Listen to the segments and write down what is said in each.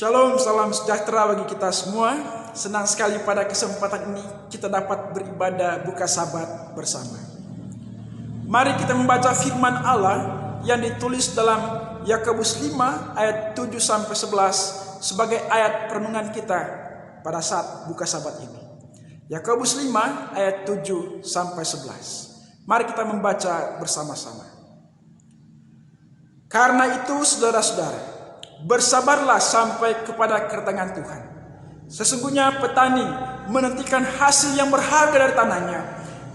Shalom, salam sejahtera bagi kita semua. Senang sekali pada kesempatan ini kita dapat beribadah buka Sabat bersama. Mari kita membaca firman Allah yang ditulis dalam Yakobus 5 ayat 7-11 sebagai ayat perenungan kita pada saat buka Sabat ini. Yakobus 5 ayat 7-11. Mari kita membaca bersama-sama. Karena itu saudara-saudara, bersabarlah sampai kepada kedatangan Tuhan. Sesungguhnya petani menantikan hasil yang berharga dari tanahnya,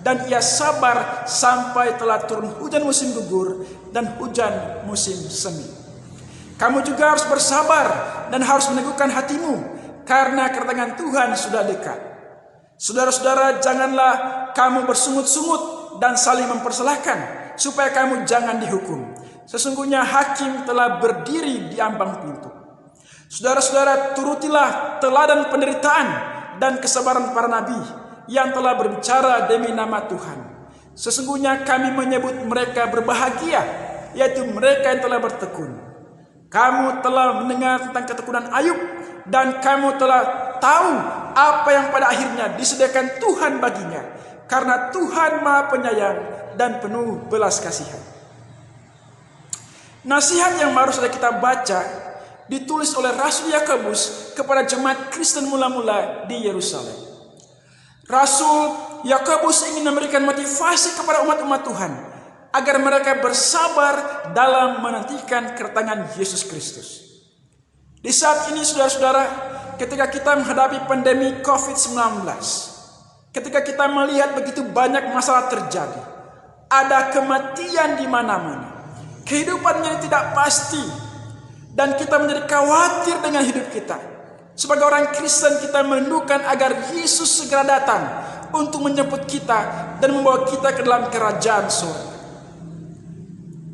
dan ia sabar sampai telah turun hujan musim gugur dan hujan musim semi. Kamu juga harus bersabar dan harus meneguhkan hatimu, karena kedatangan Tuhan sudah dekat. Saudara-saudara, janganlah kamu bersungut-sungut dan saling mempersalahkan, supaya kamu jangan dihukum. Sesungguhnya hakim telah berdiri di ambang pintu. Saudara-saudara, turutilah teladan penderitaan dan kesabaran para nabi yang telah berbicara demi nama Tuhan. Sesungguhnya kami menyebut mereka berbahagia, yaitu mereka yang telah bertekun. Kamu telah mendengar tentang ketekunan Ayub, dan kamu telah tahu apa yang pada akhirnya disediakan Tuhan baginya, karena Tuhan Maha Penyayang dan penuh belas kasihan. Nasihat yang baru saja kita baca ditulis oleh Rasul Yakobus kepada jemaat Kristen mula-mula di Yerusalem. Rasul Yakobus ingin memberikan motivasi kepada umat-umat Tuhan agar mereka bersabar dalam menantikan kedatangan Yesus Kristus. Di saat ini saudara-saudara, ketika kita menghadapi pandemi COVID-19, ketika kita melihat begitu banyak masalah terjadi, ada kematian di mana-mana, kehidupan yang tidak pasti, dan kita menjadi khawatir dengan hidup kita. Sebagai orang Kristen, kita merindukan agar Yesus segera datang untuk menjemput kita dan membawa kita ke dalam kerajaan surga.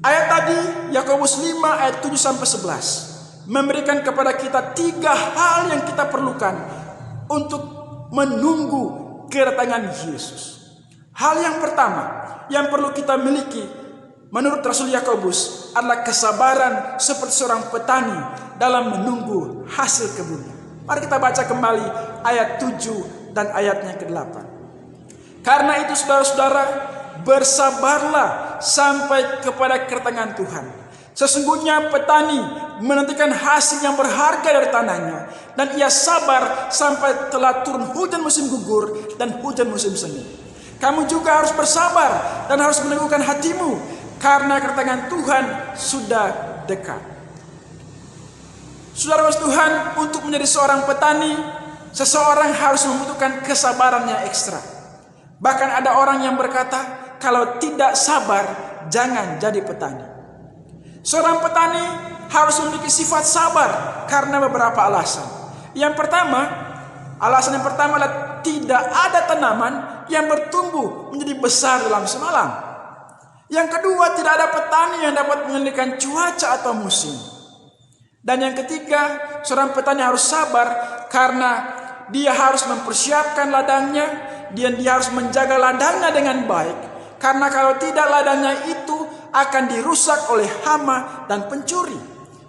Ayat tadi, Yakobus 5 ayat 7-11, memberikan kepada kita 3 hal yang kita perlukan untuk menunggu kedatangan Yesus. Hal yang pertama yang perlu kita miliki menurut Rasul Yakobus adalah kesabaran seperti seorang petani dalam menunggu hasil kebunnya. Mari kita baca kembali ayat 7 dan ayatnya ke-8. Karena itu saudara-saudara, bersabarlah sampai kepada kedatangan Tuhan. Sesungguhnya petani menantikan hasil yang berharga dari tanahnya, dan ia sabar sampai telah turun hujan musim gugur dan hujan musim semi. Kamu juga harus bersabar dan harus meneguhkan hatimu, karena kedatangan Tuhan sudah dekat. Saudara Tuhan, untuk menjadi seorang petani, seseorang harus membutuhkan kesabaran yang ekstra. Bahkan ada orang yang berkata, kalau tidak sabar, jangan jadi petani. Seorang petani harus memiliki sifat sabar karena beberapa alasan. Alasan yang pertama adalah tidak ada tanaman yang bertumbuh menjadi besar dalam semalam. Yang kedua, tidak ada petani yang dapat mengendalikan cuaca atau musim. Dan yang ketiga, seorang petani harus sabar karena dia harus mempersiapkan ladangnya, dan dia harus menjaga ladangnya dengan baik. Karena kalau tidak, ladangnya itu akan dirusak oleh hama dan pencuri.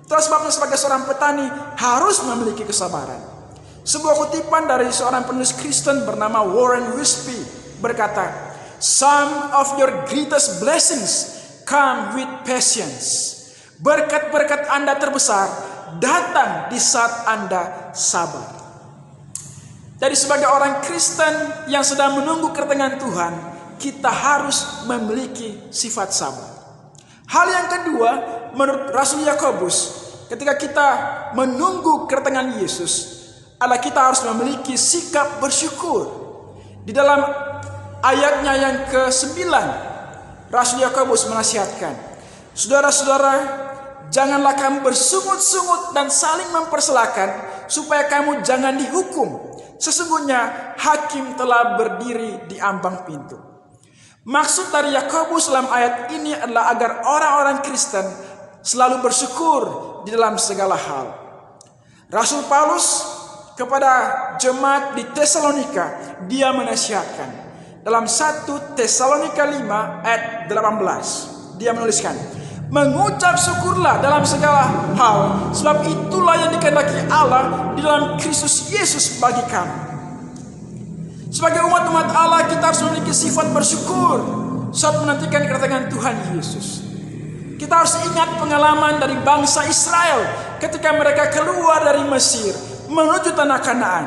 Terus sebabnya sebagai seorang petani harus memiliki kesabaran. Sebuah kutipan dari seorang penulis Kristen bernama Warren Wiersbe berkata, "Some of your greatest blessings come with patience." Berkat-berkat Anda terbesar datang di saat Anda sabar. Jadi sebagai orang Kristen yang sedang menunggu kedatangan Tuhan, kita harus memiliki sifat sabar. Hal yang kedua, menurut Rasul Yakobus, ketika kita menunggu kedatangan Yesus, adalah kita harus memiliki sikap bersyukur. Di dalam ayatnya yang ke-9, Rasul Yakobus menasihatkan, saudara-saudara, janganlah kamu bersungut-sungut dan saling mempersalahkan, supaya kamu jangan dihukum. Sesungguhnya hakim telah berdiri di ambang pintu. Maksud dari Yakobus dalam ayat ini adalah agar orang-orang Kristen selalu bersyukur di dalam segala hal. Rasul Paulus kepada jemaat di Tesalonika, dia menasihatkan dalam 1 Tesalonika 5 ayat 18, dia menuliskan, Mengucap syukurlah dalam segala hal, sebab itulah yang dikehendaki Allah di dalam Kristus Yesus bagi kami. Sebagai umat-umat Allah, kita harus memiliki sifat bersyukur saat menantikan kedatangan Tuhan Yesus. Kita harus ingat pengalaman dari bangsa Israel ketika mereka keluar dari Mesir menuju tanah Kanaan.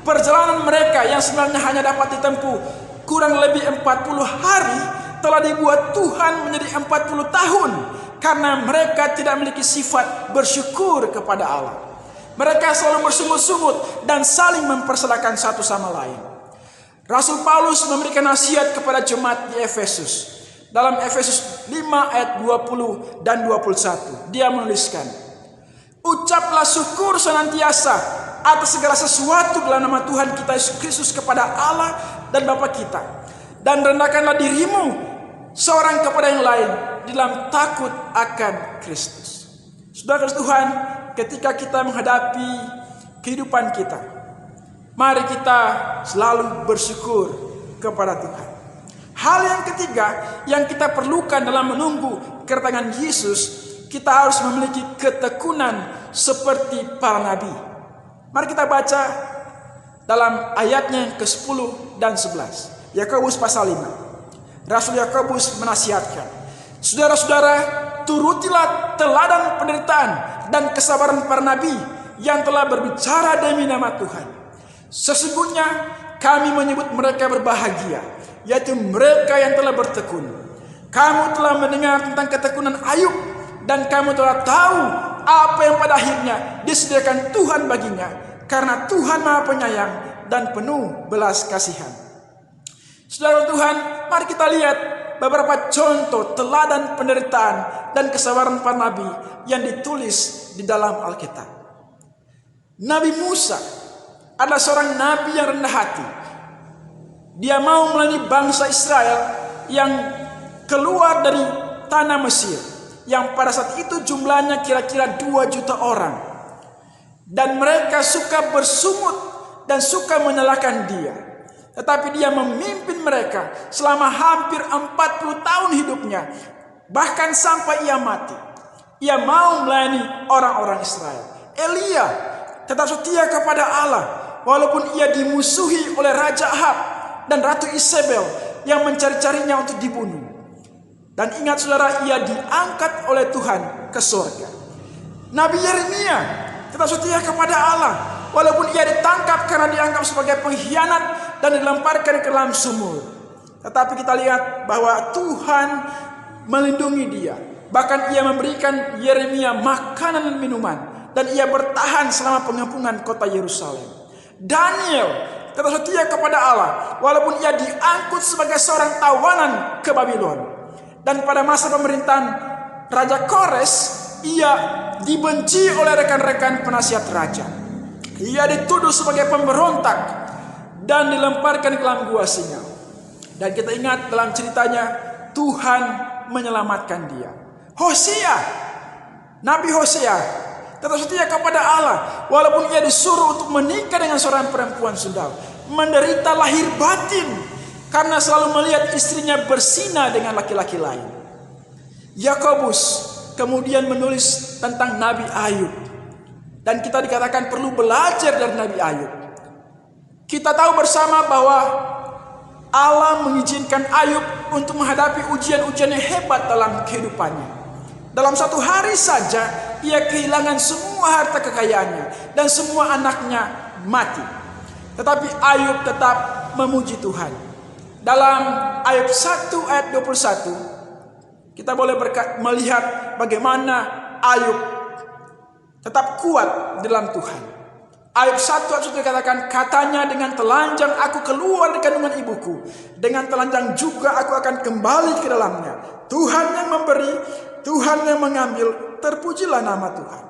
Perjalanan mereka yang sebenarnya hanya dapat ditempuh kurang lebih 40 hari telah dibuat Tuhan menjadi 40 tahun karena mereka tidak memiliki sifat bersyukur kepada Allah. Mereka selalu bersungut-sungut dan saling mempersalahkan satu sama lain. Rasul Paulus memberikan nasihat kepada jemaat di Efesus. Dalam Efesus 5 ayat 20 dan 21, dia menuliskan, "Ucaplah syukur senantiasa atas segala sesuatu dalam nama Tuhan kita Yesus Kristus kepada Allah dan Bapa kita. Dan rendahkanlah dirimu seorang kepada yang lain di dalam takut akan Kristus." Saudara Tuhan, ketika kita menghadapi kehidupan kita, mari kita selalu bersyukur kepada Tuhan. Hal yang ketiga yang kita perlukan dalam menunggu kedatangan Yesus, kita harus memiliki ketekunan seperti para nabi. Mari kita baca dalam ayatnya yang ke-10 dan 11. Yakobus pasal 5. Rasul Yakobus menasihatkan, "Saudara-saudara, turutilah teladan penderitaan dan kesabaran para nabi yang telah berbicara demi nama Tuhan. Sesungguhnya kami menyebut mereka berbahagia, yaitu mereka yang telah bertekun. Kamu telah mendengar tentang ketekunan Ayub, dan kamu telah tahu apa yang pada akhirnya disediakan Tuhan baginya, karena Tuhan Maha Penyayang dan penuh belas kasihan." Saudara Tuhan, mari kita lihat beberapa contoh teladan penderitaan dan kesabaran para nabi yang ditulis di dalam Alkitab. Nabi Musa adalah seorang nabi yang rendah hati. Dia mau melayani bangsa Israel yang keluar dari tanah Mesir, yang pada saat itu jumlahnya kira-kira 2 juta orang. Dan mereka suka bersungut dan suka menyalahkan dia. Tetapi dia memimpin mereka selama hampir 40 tahun hidupnya, bahkan sampai ia mati. Ia mau melayani orang-orang Israel. Elia tetap setia kepada Allah walaupun ia dimusuhi oleh Raja Ahab dan Ratu Isabel yang mencari-carinya untuk dibunuh. Dan ingat saudara, ia diangkat oleh Tuhan ke surga. Nabi Yeremia tetap setia kepada Allah walaupun ia ditangkap karena dianggap sebagai pengkhianat dan dilemparkan ke dalam sumur. Tetapi kita lihat bahwa Tuhan melindungi dia. Bahkan ia memberikan Yeremia makanan dan minuman, dan ia bertahan selama pengepungan kota Yerusalem. Daniel tetap setia kepada Allah walaupun ia diangkut sebagai seorang tawanan ke Babylon. Dan pada masa pemerintahan Raja Kores, ia dibenci oleh rekan-rekan penasihat raja. Ia dituduh sebagai pemberontak dan dilemparkan ke dalam gua singa. Dan kita ingat dalam ceritanya, Tuhan menyelamatkan dia. Hosea, Nabi Hosea tetap setia kepada Allah walaupun ia disuruh untuk menikah dengan seorang perempuan sundal, menderita lahir batin karena selalu melihat istrinya berzina dengan laki-laki lain. Yakobus kemudian menulis tentang Nabi Ayub, dan kita dikatakan perlu belajar dari Nabi Ayub. Kita tahu bersama bahwa Allah mengizinkan Ayub untuk menghadapi ujian-ujian yang hebat dalam kehidupannya. Dalam satu hari saja ia kehilangan semua harta kekayaannya dan semua anaknya mati. Tetapi Ayub tetap memuji Tuhan. Dalam Ayub 1 ayat 21 kita boleh melihat bagaimana Ayub tetap kuat dalam Tuhan. Ayub 1 ayat 1 dikatakan, "Katanya, dengan telanjang aku keluar dari kandungan ibuku, dengan telanjang juga aku akan kembali ke dalamnya. Tuhan yang memberi, Tuhan yang mengambil, terpujilah nama Tuhan."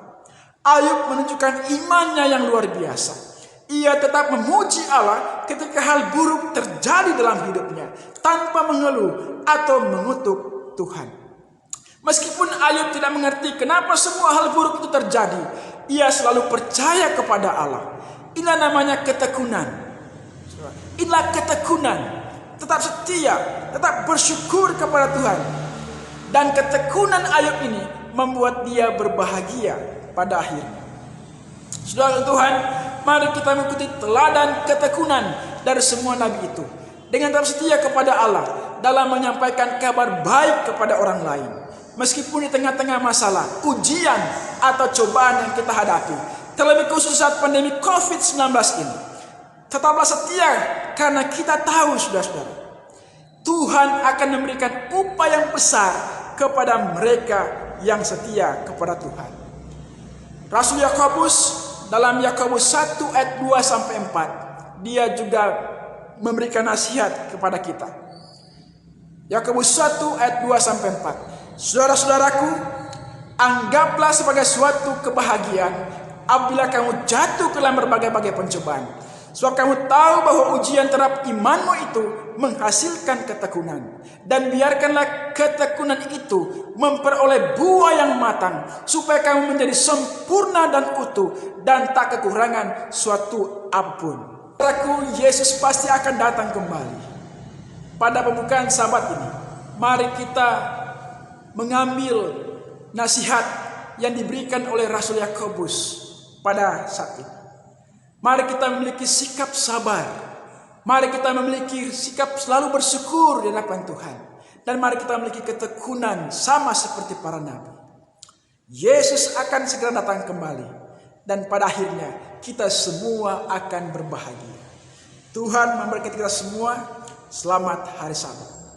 Ayub menunjukkan imannya yang luar biasa. Ia tetap memuji Allah ketika hal buruk terjadi dalam hidupnya, tanpa mengeluh atau mengutuk Tuhan. Meskipun Ayub tidak mengerti kenapa semua hal buruk itu terjadi, ia selalu percaya kepada Allah. Inilah namanya ketekunan. Inilah ketekunan. Tetap setia, tetap bersyukur kepada Tuhan. Dan ketekunan Ayub ini membuat dia berbahagia pada akhirnya. Saudara Tuhan, mari kita mengikuti teladan ketekunan dari semua nabi itu, dengan tetap setia kepada Allah dalam menyampaikan kabar baik kepada orang lain. Meskipun di tengah-tengah masalah, ujian atau cobaan yang kita hadapi, terlebih khusus saat pandemi COVID-19 ini, tetaplah setia karena kita tahu, saudara-saudara, Tuhan akan memberikan upah yang besar kepada mereka yang setia kepada Tuhan. Rasul Yakobus dalam Yakobus 1 ayat 2-4, dia juga memberikan nasihat kepada kita. Yakobus 1 ayat 2-4. Saudara-saudaraku, anggaplah sebagai suatu kebahagiaan apabila kamu jatuh ke dalam berbagai-bagai pencobaan. Sebab kamu tahu bahwa ujian terhadap imanmu itu menghasilkan ketekunan. Dan biarkanlah ketekunan itu memperoleh buah yang matang, supaya kamu menjadi sempurna dan utuh, dan tak kekurangan suatu apapun. Saudaraku, Yesus pasti akan datang kembali. Pada pembukaan Sabat ini, mari kita mengambil nasihat yang diberikan oleh Rasul Yakobus pada saat ini. Mari kita memiliki sikap sabar. Mari kita memiliki sikap selalu bersyukur di hadapan Tuhan. Dan mari kita memiliki ketekunan sama seperti para nabi. Yesus akan segera datang kembali. Dan pada akhirnya kita semua akan berbahagia. Tuhan memberkati kita semua. Selamat hari Sabat.